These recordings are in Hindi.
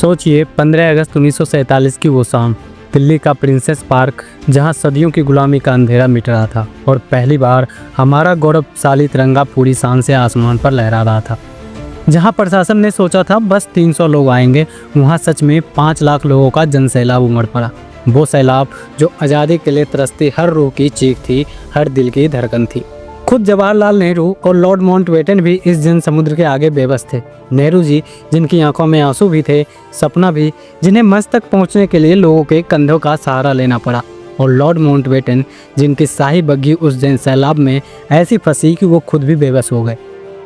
सोचिए 15 अगस्त 1947 की वो शाम, दिल्ली का प्रिंसेस पार्क, जहां सदियों की गुलामी का अंधेरा मिट रहा था और पहली बार हमारा गौरवशाली तिरंगा पूरी शान से आसमान पर लहरा रहा था। जहां प्रशासन ने सोचा था बस 300 लोग आएंगे, वहां सच में 5 लाख लोगों का जनसैलाब उमड़ पड़ा। वो सैलाब जो आज़ादी के लिए तरसती हर रूह की चीख थी, हर दिल की धड़कन थी। खुद जवाहरलाल नेहरू और लॉर्ड माउंटबेटन भी इस जन समुद्र के आगे बेबस थे। नेहरू जी, जिनकी आंखों में आंसू भी थे, सपना भी, जिन्हें मंच तक पहुंचने के लिए लोगों के कंधों का सहारा लेना पड़ा, और लॉर्ड माउंटबेटन, जिनकी शाही बग्घी उस जन सैलाब में ऐसी फंसी कि वो खुद भी बेबस हो गए।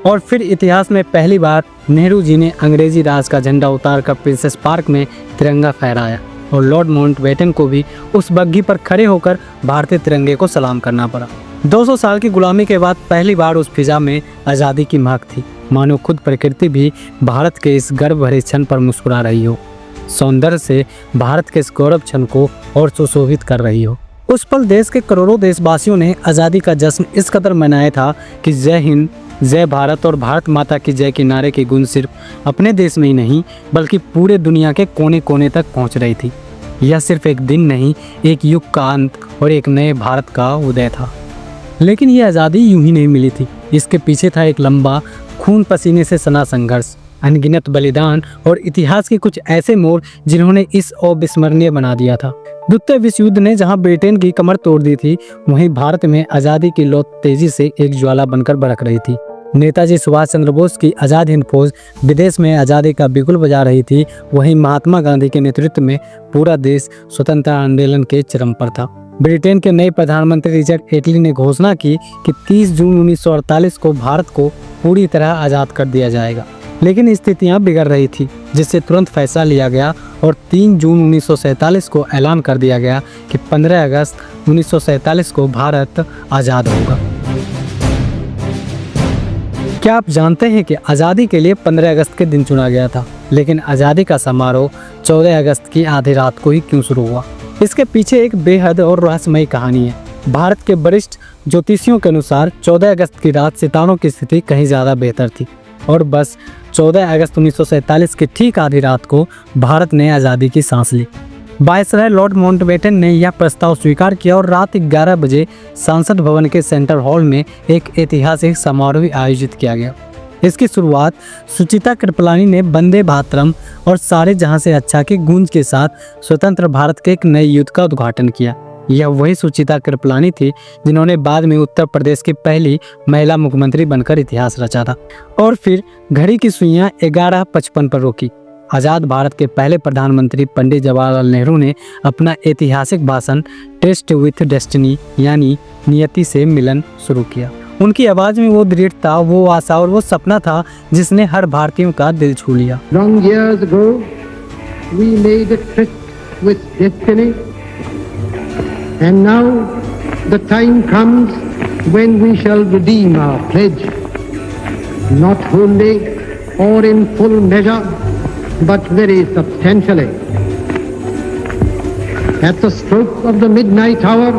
और फिर इतिहास में पहली बार नेहरू जी ने अंग्रेजी राज का झंडा उतारकर प्रिंसेस पार्क में तिरंगा फहराया, और लॉर्ड माउंटबेटन को भी उस बग्घी पर खड़े होकर भारतीय तिरंगे को सलाम करना पड़ा। 200 साल की गुलामी के बाद पहली बार उस फिजा में आज़ादी की महक थी, मानो खुद प्रकृति भी भारत के इस गर्व भरे क्षण पर मुस्कुरा रही हो, सौंदर्य से भारत के इस गौरव क्षण को और सुशोभित कर रही हो। उस पल देश के करोड़ों देशवासियों ने आज़ादी का जश्न इस कदर मनाया था कि जय हिंद, जय भारत और भारत माता की जय के नारे की गूंज सिर्फ अपने देश में ही नहीं बल्कि पूरे दुनिया के कोने कोने तक पहुंच रही थी। यह सिर्फ एक दिन नहीं, एक युग का अंत और एक नए भारत का उदय था। लेकिन ये आज़ादी यूं ही नहीं मिली थी। इसके पीछे था एक लंबा, खून पसीने से सना संघर्ष, अनगिनत बलिदान और इतिहास के कुछ ऐसे मोड़ जिन्होंने इस अविस्मरणीय बना दिया था। द्वितीय विश्व युद्ध ने जहां ब्रिटेन की कमर तोड़ दी थी, वहीं भारत में आज़ादी की लौ तेजी से एक ज्वाला बनकर भड़क रही थी। नेताजी सुभाष चंद्र बोस की आज़ाद हिंद फौज विदेश में आज़ादी का बिगुल बजा रही थी, वहीं महात्मा गांधी के नेतृत्व में पूरा देश स्वतंत्रता आंदोलन के चरम पर था। ब्रिटेन के नए प्रधानमंत्री रिचर्ड एटली ने घोषणा की कि 30 जून 1948 को भारत को पूरी तरह आज़ाद कर दिया जाएगा। लेकिन स्थितियां बिगड़ रही थी, जिससे तुरंत फैसला लिया गया और 3 जून 1947 को ऐलान कर दिया गया कि 15 अगस्त 1947 को भारत आज़ाद होगा। क्या आप जानते हैं कि आज़ादी के लिए 15 अगस्त के दिन चुना गया था, लेकिन आज़ादी का समारोह 14 अगस्त की आधी रात को ही क्यों शुरू हुआ? इसके पीछे एक बेहद और रहस्यमयी कहानी है। भारत के वरिष्ठ ज्योतिषियों के अनुसार 14 अगस्त की रात सितारों की स्थिति कहीं ज़्यादा बेहतर थी, और बस 14 अगस्त 1947 की ठीक आधी रात को भारत ने आज़ादी की सांस ली। वायसराय लॉर्ड माउंटबेटन ने यह प्रस्ताव स्वीकार किया और रात 11 बजे संसद भवन के सेंट्रल हॉल में एक ऐतिहासिक समारोह आयोजित किया गया। इसकी शुरुआत सुचिता कृपलानी ने वंदे मातरम और सारे जहां से अच्छा की गूंज के साथ स्वतंत्र भारत के एक नए युद्ध का उद्घाटन किया। यह वही सुचिता कृपलानी थी जिन्होंने बाद में उत्तर प्रदेश की पहली महिला मुख्यमंत्री बनकर इतिहास रचा था। और फिर घड़ी की सुइयां 11:55 पर रोकी। आज़ाद भारत के पहले प्रधानमंत्री पंडित जवाहरलाल नेहरू ने अपना ऐतिहासिक भाषण टेस्ट विथ डेस्टिनी यानी नियति से मिलन शुरू किया। उनकी आवाज में वो दृढ़ता, वो आशा और वो सपना था जिसने हर भारतीयों का दिल छू लिया। Long years ago, we made a tryst with destiny, and now the time comes when we shall redeem our pledge, not wholly or in full measure, but very substantially. At the stroke of the midnight hour,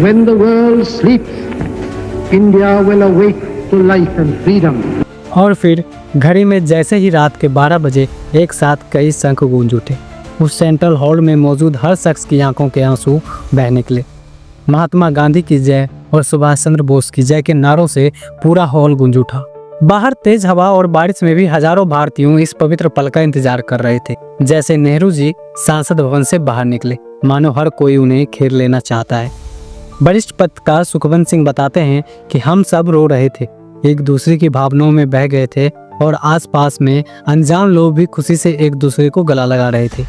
when the world sleeps, India will awake to life and freedom. और फिर घड़ी में जैसे ही रात के 12 बजे एक साथ कई शंख गूंज उठे। उस सेंट्रल हॉल में मौजूद हर शख्स की आंखों के आंसू बह निकले। महात्मा गांधी की जय और सुभाष चंद्र बोस की जय के नारों से पूरा हॉल गूंज उठा। बाहर तेज हवा और बारिश में भी हजारों भारतीयों इस पवित्र पल का इंतजार कर रहे थे। जैसे नेहरू जी संसद भवन से बाहर निकले, मानो हर कोई उन्हें घेर लेना चाहता है। वरिष्ठ पत्रकार सुखवंत सिंह बताते हैं कि हम सब रो रहे थे, एक दूसरे की भावनाओं में बह गए थे, और आसपास में अनजान लोग भी खुशी से एक दूसरे को गला लगा रहे थे।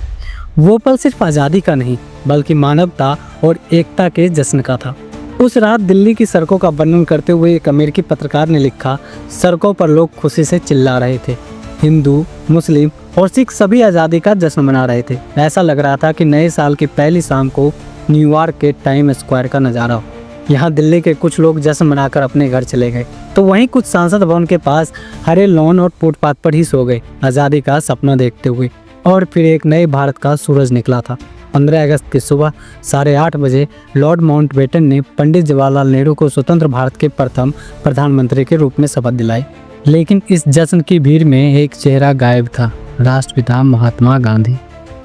वो पल सिर्फ आज़ादी का नहीं बल्कि मानवता और एकता के जश्न का था। उस रात दिल्ली की सड़कों का वर्णन करते हुए एक अमेरिकी पत्रकार ने लिखा, सड़कों पर लोग खुशी से चिल्ला रहे थे। हिंदू, मुस्लिम और सिख सभी आज़ादी का जश्न मना रहे थे। ऐसा लग रहा था कि नए साल की पहली शाम को न्यूयॉर्क के टाइम स्क्वायर का नज़ारा हो। यहाँ दिल्ली के कुछ लोग जश्न मनाकर अपने घर चले गए, तो वहीं कुछ संसद भवन के पास हरे लॉन और फुटपाथ पर ही सो गए, आज़ादी का सपना देखते हुए। और फिर एक नए भारत का सूरज निकला था। 15 अगस्त की सुबह 8:30 बजे लॉर्ड माउंटबेटन ने पंडित जवाहरलाल नेहरू को स्वतंत्र भारत के प्रथम प्रधानमंत्री के रूप में शपथ दिलाई। लेकिन इस जश्न की भीड़ में एक चेहरा गायब था। राष्ट्रपिता महात्मा गांधी।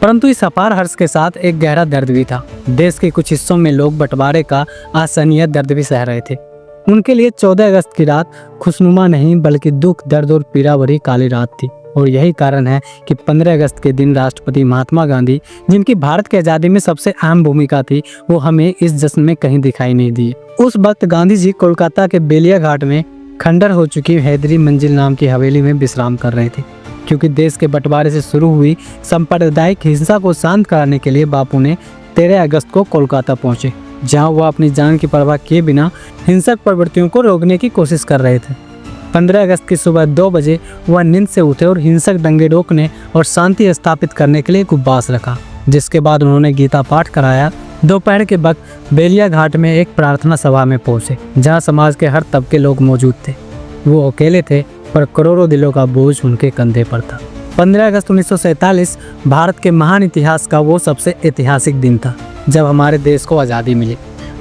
परंतु इस अपार हर्ष के साथ एक गहरा दर्द भी था। देश के कुछ हिस्सों में लोग बंटवारे का असहनीय दर्द भी सह रहे थे। उनके लिए 14 अगस्त की रात खुशनुमा नहीं बल्कि दुख, दर्द और पीड़ा भरी काली रात थी। और यही कारण है कि 15 अगस्त के दिन राष्ट्रपति महात्मा गांधी, जिनकी भारत की आज़ादी में सबसे अहम भूमिका थी, वो हमें इस जश्न में कहीं दिखाई नहीं दी। उस वक्त गांधी जी कोलकाता के बेलिया घाट में खंडर हो चुकी हैदरी मंजिल नाम की हवेली में विश्राम कर रहे थे, क्योंकि देश के बंटवारे से शुरू हुई सांप्रदायिक हिंसा को शांत कराने के लिए बापू ने 13 अगस्त को कोलकाता पहुंचे, जहां वह अपनी जान की परवाह किए बिना हिंसक प्रवृत्तियों को रोकने की कोशिश कर रहे थे। 15 अगस्त की सुबह 2 बजे वह नींद से उठे और हिंसक दंगे रोकने और शांति स्थापित करने के लिए एक उपवास रखा, जिसके बाद उन्होंने गीता पाठ कराया। दोपहर के वक्त बेलिया घाट में एक प्रार्थना सभा में पहुंचे, जहां समाज के हर तबके के लोग मौजूद थे। वो अकेले थे, पर करोड़ों दिलों का बोझ उनके कंधे पर था। 15 अगस्त 1947 भारत के महान इतिहास का वो सबसे ऐतिहासिक दिन था, जब हमारे देश को आज़ादी मिली।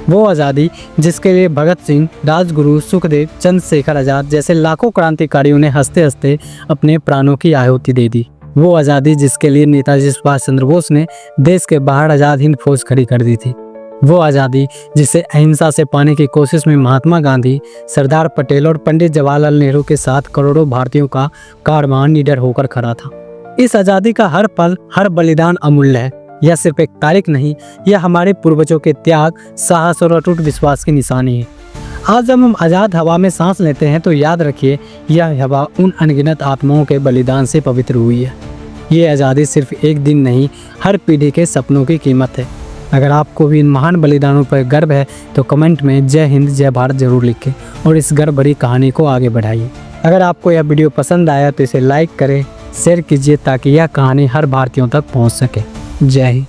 वो आज़ादी जिसके लिए भगत सिंह, राजगुरु, सुखदेव, चंद्रशेखर आज़ाद जैसे लाखों क्रांतिकारियों ने हंसते हंसते अपने प्राणों की आहुति दे दी। वो आज़ादी जिसके लिए नेताजी सुभाष चंद्र बोस ने देश के बाहर आज़ाद हिंद फौज खड़ी कर दी थी। वो आज़ादी जिसे अहिंसा से पाने की कोशिश में महात्मा गांधी, सरदार पटेल और पंडित जवाहरलाल नेहरू के साथ करोड़ों भारतीयों का कारवां निडर होकर खड़ा था। इस आज़ादी का हर पल, हर बलिदान अमूल्य है। यह सिर्फ एक तारीख नहीं, यह हमारे पूर्वजों के त्याग, साहस और अटूट विश्वास की निशानी है। आज जब हम आज़ाद हवा में सांस लेते हैं तो याद रखिए, यह हवा उन अनगिनत आत्माओं के बलिदान से पवित्र हुई है। ये आज़ादी सिर्फ एक दिन नहीं, हर पीढ़ी के सपनों की कीमत है। अगर आपको भी इन महान बलिदानों पर गर्व है तो कमेंट में जय हिंद जय भारत जरूर लिखें और इस गर्व भरी कहानी को आगे बढ़ाइए। अगर आपको यह वीडियो पसंद आया तो इसे लाइक करें, शेयर कीजिए ताकि यह कहानी हर भारतीयों तक पहुंच सके। जय हिंद।